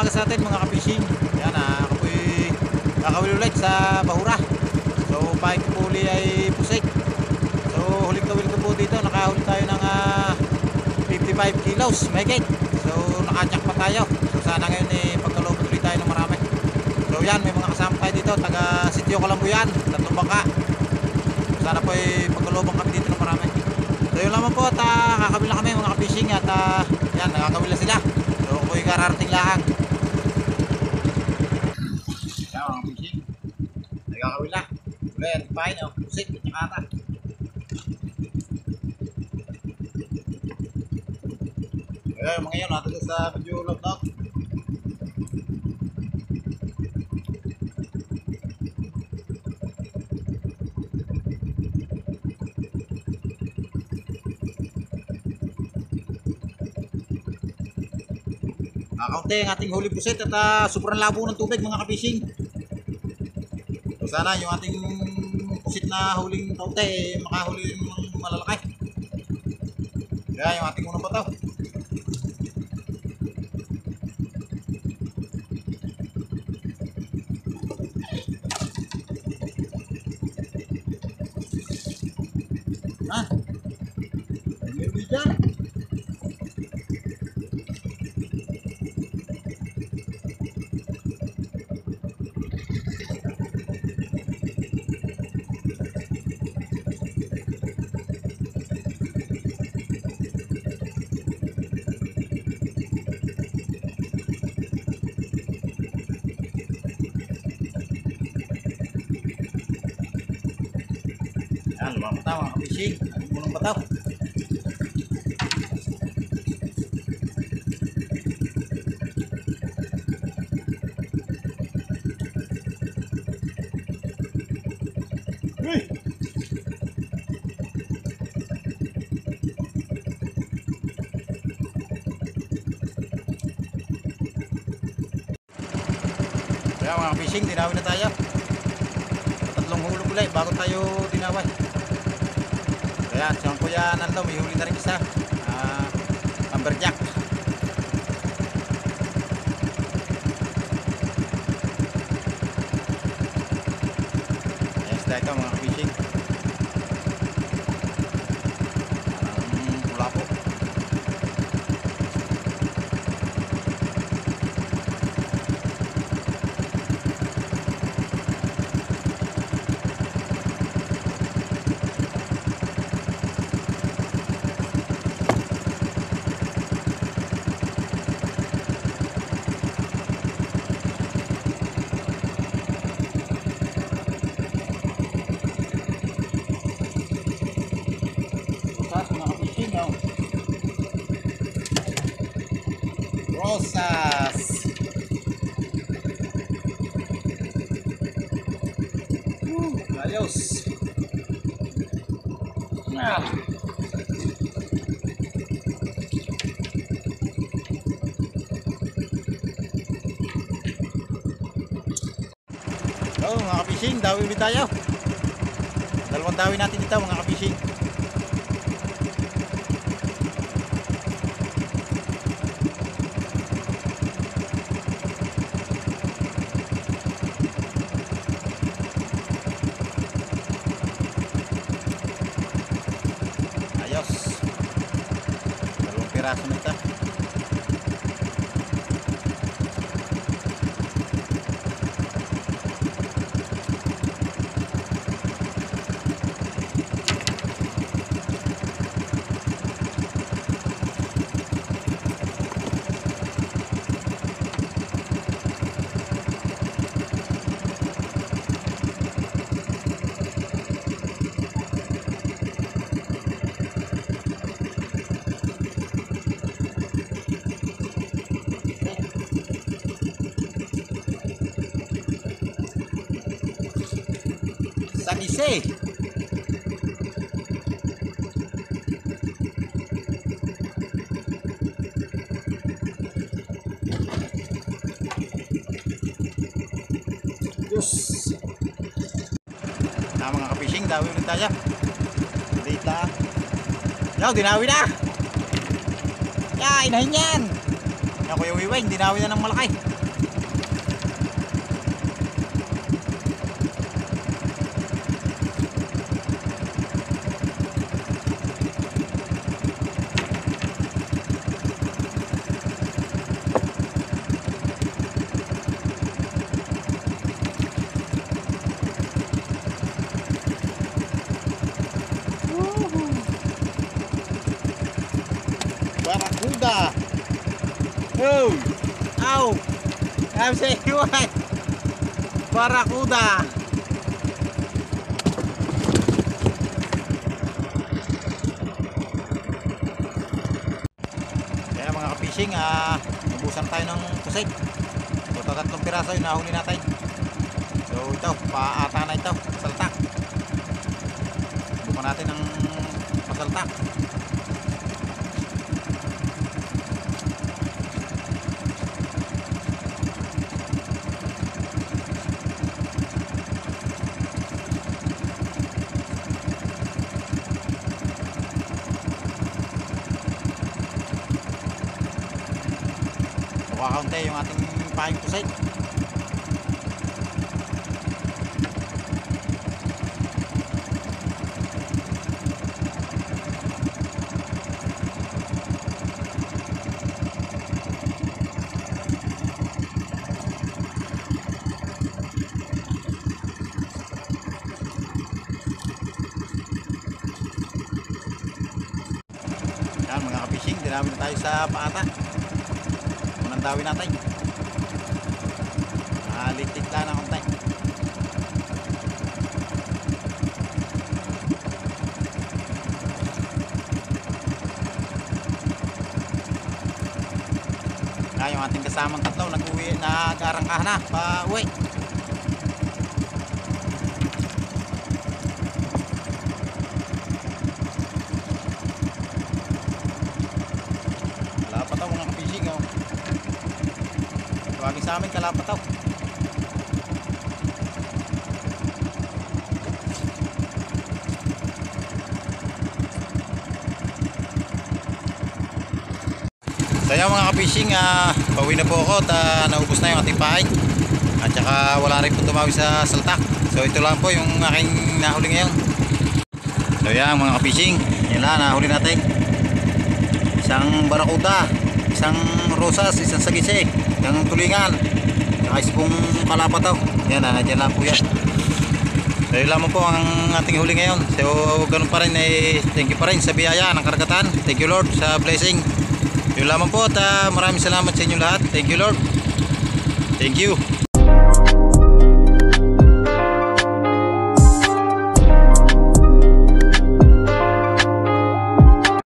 umaga sa atin mga ka-fishing. Yan, ako po'y kakawil ulit sa Bahura. So paing puli ay pusik. So huling kawil ko po dito, nakahuli tayo ng 55 kilos mahigit. So nakatsak pa tayo. So sana ngayon pagkalobot ulit tayo ng marami. So yan, may mga kasama tayo dito, taga Sitio Kalambuyan, 3 bangka. So, sana po pagkalobot kami dito ng marami. So yun lamang po at kakawil na kami mga ka-fishing at yan, nakakawil na sila. So ako po'y kararating lang. Yan mga ka-fishing, nakakawil na. Ulit, pain, pusik, kanyakata. Kaya mga yun, natin sa video log. Kaunti ang ating huli pusit at sobrang labo ng tubig mga ka-fishing. So sana yung ating pusit na huling kaunti makahuli ng malalaki. Kaya yung ating unang bataw. Meron dyan. Yan, lumang bataw mga ka-fishing. Unang bataw. Uy! Kaya mga ka-fishing, dinawin na tayo. Tatlong hulog ulit bago tayo dinaway. Kaya siyang kuya nando, may huli na rin isa, amberjack. Yes, ito mga fishing. Wala po. Rosas. Ayos. So mga ka-fishing, dawi ulit tayo. Dalawang dawi natin dito mga ka-fishing. Dalawang piraso na ito. Sanise. Diyos. Mga ka-fishing, dawi ulit tayo. Dito lang. Yo, dinawi na. Ya, inahin yan. Yan Kuya Wiwing, dinawi na ng malaki. No! Ow! I'm saying what? Barakuda! Kaya mga ka-fishing, ubusan tayo ng pusit. So, tatlong piraso yung nahuli natin. So, ito, paata na ito, saltak. Bukan natin ng pasaltak. Kakaunti yung ating pahing pusit. Yan mga ka-fishing, dinami na tayo sa paata. Unang dawin natin. Litit lang ng konti. Yung ating kasamang tatlo nag-uwi, nag-arangkahan na pa uwi. Kalapataw mga ka-fishing, oh. Tawagin sa amin kalapataw. So yung mga ka-fishing, pauwi na po ako at naubos na yung ating pahay. At saka wala rin po tumawid sa saltak. So ito lang po yung aking nahuli ngayon. So yan mga ka-fishing, yun lang nahuli natin. Isang barakuda, isang rosas, isang sagise, isang tulingan, saka isang kalapataw. Yan, dyan lang po yan. So yun lamang po ang ating huli ngayon. So ganun pa rin, thank you pa rin sa biyaya ng karagatan. Thank you Lord sa blessing. Yun lamang po at maraming salamat sa inyo lahat. Thank you Lord. Thank you.